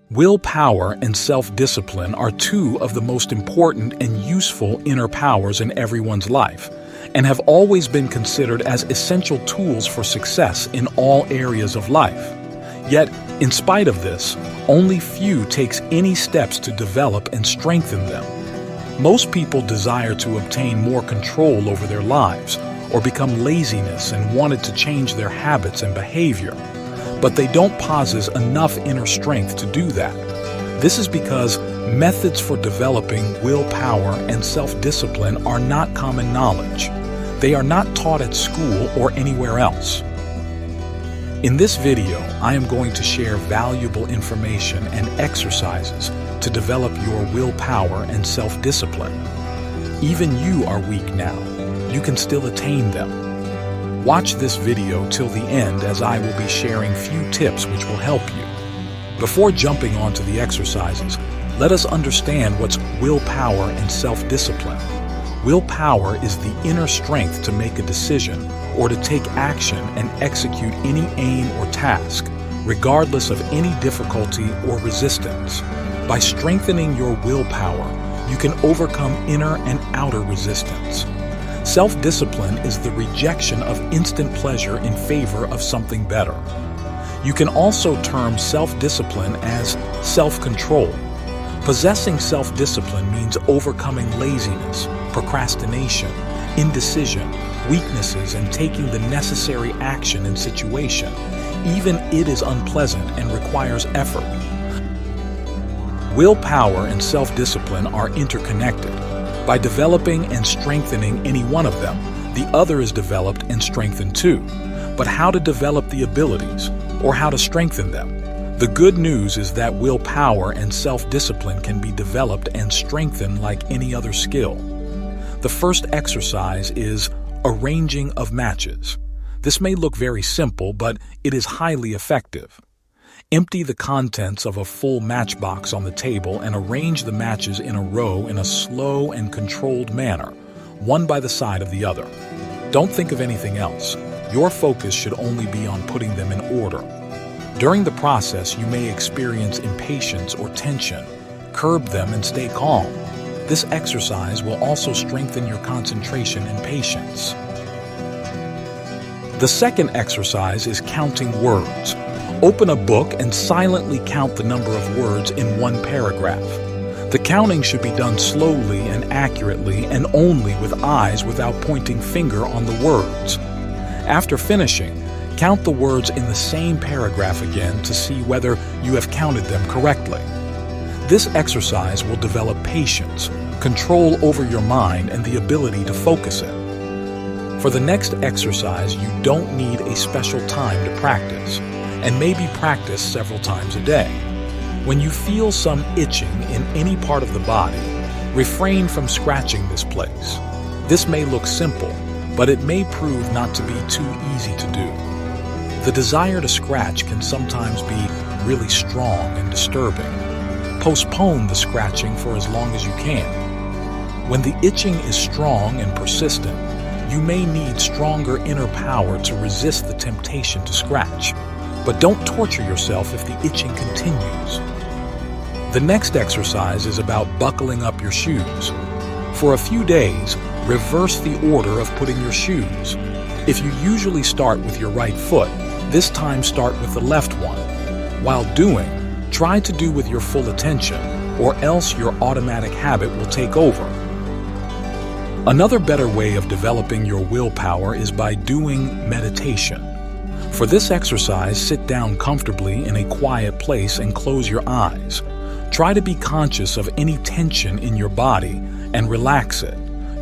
Willpower and self-discipline are two of the most important and useful inner powers in everyone's life, and have always been considered as essential tools for success in all areas of life. Yet, in spite of this, only few takes any steps to develop and strengthen them. Most people desire to obtain more control over their lives, or become laziness and wanted to change their habits and behavior, but they don't possess enough inner strength to do that. This is because methods for developing willpower and self-discipline are not common knowledge. They are not taught at school or anywhere else. In this video, I am going to share valuable information and exercises to develop your willpower and self-discipline. Even you are weak now. You can still attain them. Watch this video till the end, as I will be sharing few tips which will help you. Before jumping onto the exercises, let us understand what's willpower and self-discipline. Willpower is the inner strength to make a decision or to take action and execute any aim or task, regardless of any difficulty or resistance. By strengthening your willpower, you can overcome inner and outer resistance. Self-discipline is the rejection of instant pleasure in favor of something better. You can also term self-discipline as self-control. Possessing self-discipline means overcoming laziness, procrastination, indecision, weaknesses, and taking the necessary action in situation, even it is unpleasant and requires effort. Willpower and self-discipline are interconnected. By developing and strengthening any one of them, the other is developed and strengthened too. But how to develop the abilities, or how to strengthen them? The good news is that willpower and self-discipline can be developed and strengthened like any other skill. The first exercise is arranging of matches. This may look very simple, but it is highly effective. Empty the contents of a full matchbox on the table and arrange the matches in a row in a slow and controlled manner, one by the side of the other. Don't think of anything else. Your focus should only be on putting them in order. During the process, you may experience impatience or tension. Curb them and stay calm. This exercise will also strengthen your concentration and patience. The second exercise is counting words. Open a book and silently count the number of words in one paragraph. The counting should be done slowly and accurately, and only with eyes without pointing finger on the words. After finishing, count the words in the same paragraph again to see whether you have counted them correctly. This exercise will develop patience, control over your mind, and the ability to focus it. For the next exercise, you don't need a special time to practice, and maybe practice several times a day. When you feel some itching in any part of the body, refrain from scratching this place. This may look simple, but it may prove not to be too easy to do. The desire to scratch can sometimes be really strong and disturbing. Postpone the scratching for as long as you can. When the itching is strong and persistent, you may need stronger inner power to resist the temptation to scratch. But don't torture yourself if the itching continues. The next exercise is about buckling up your shoes. For a few days, reverse the order of putting your shoes. If you usually start with your right foot, this time start with the left one. While doing, try to do with your full attention, or else your automatic habit will take over. Another better way of developing your willpower is by doing meditation. For this exercise, sit down comfortably in a quiet place and close your eyes. Try to be conscious of any tension in your body and relax it.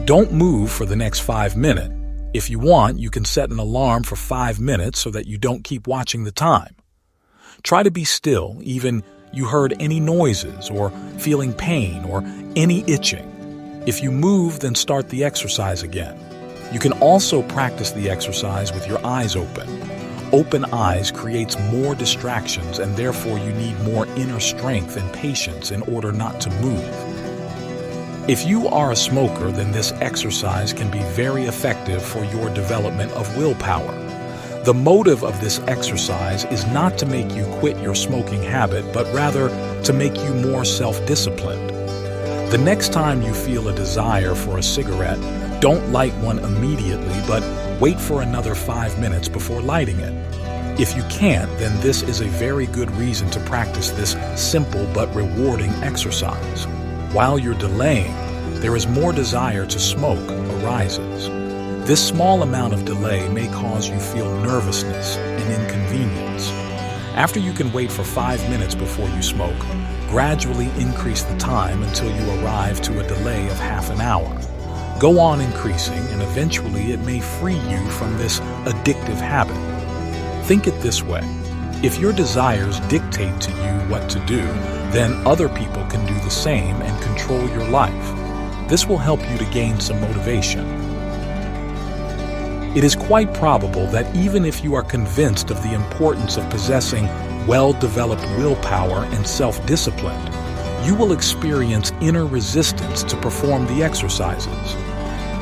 Don't move for the next 5 minutes. If you want, you can set an alarm for 5 minutes so that you don't keep watching the time. Try to be still, even you heard any noises or feeling pain or any itching. If you move, then start the exercise again. You can also practice the exercise with your eyes open. Open eyes creates more distractions, and therefore you need more inner strength and patience in order not to move. If you are a smoker, then this exercise can be very effective for your development of willpower. The motive of this exercise is not to make you quit your smoking habit, but rather to make you more self-disciplined. The next time you feel a desire for a cigarette, don't light one immediately, but wait for another 5 minutes before lighting it. If you can't, then this is a very good reason to practice this simple but rewarding exercise. While you're delaying, there is more desire to smoke arises. This small amount of delay may cause you feel nervousness and inconvenience. After you can wait for 5 minutes before you smoke, gradually increase the time until you arrive to a delay of half an hour. Go on increasing, and eventually it may free you from this addictive habit. Think it this way: if your desires dictate to you what to do, then other people can do the same and control your life. This will help you to gain some motivation. It is quite probable that even if you are convinced of the importance of possessing well-developed willpower and self-discipline, you will experience inner resistance to perform the exercises.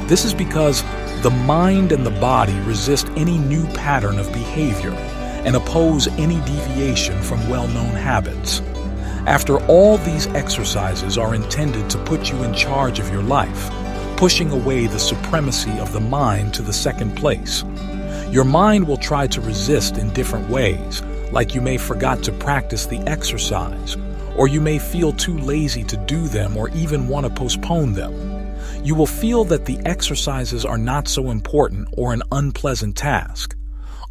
This is because the mind and the body resist any new pattern of behavior and oppose any deviation from well-known habits. After all, these exercises are intended to put you in charge of your life, pushing away the supremacy of the mind to the second place. Your mind will try to resist in different ways, like you may forgot to practice the exercise, or you may feel too lazy to do them or even want to postpone them. You will feel that the exercises are not so important or an unpleasant task.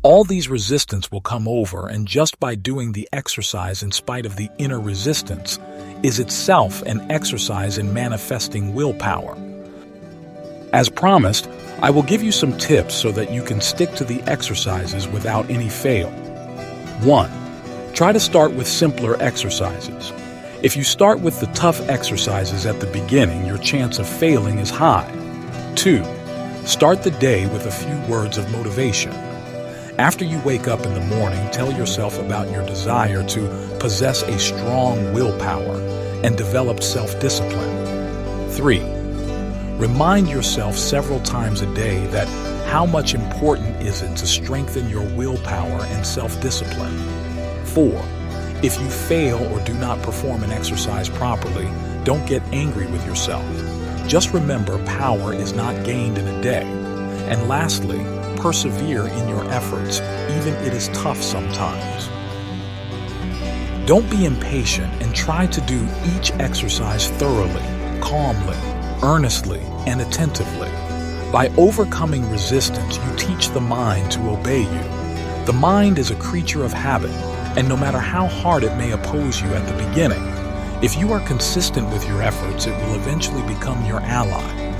All these resistance will come over, and just by doing the exercise in spite of the inner resistance is itself an exercise in manifesting willpower. As promised, I will give you some tips so that you can stick to the exercises without any fail. 1. Try to start with simpler exercises. If you start with the tough exercises at the beginning, your chance of failing is high. 2. Start the day with a few words of motivation. After you wake up in the morning, tell yourself about your desire to possess a strong willpower and develop self-discipline. 3. Remind yourself several times a day that how much important is it to strengthen your willpower and self-discipline. 4. If you fail or do not perform an exercise properly, don't get angry with yourself. Just remember, power is not gained in a day. And lastly, persevere in your efforts, even if it is tough sometimes. Don't be impatient and try to do each exercise thoroughly, calmly, earnestly, and attentively. By overcoming resistance, you teach the mind to obey you. The mind is a creature of habit, and no matter how hard it may oppose you at the beginning, if you are consistent with your efforts, it will eventually become your ally.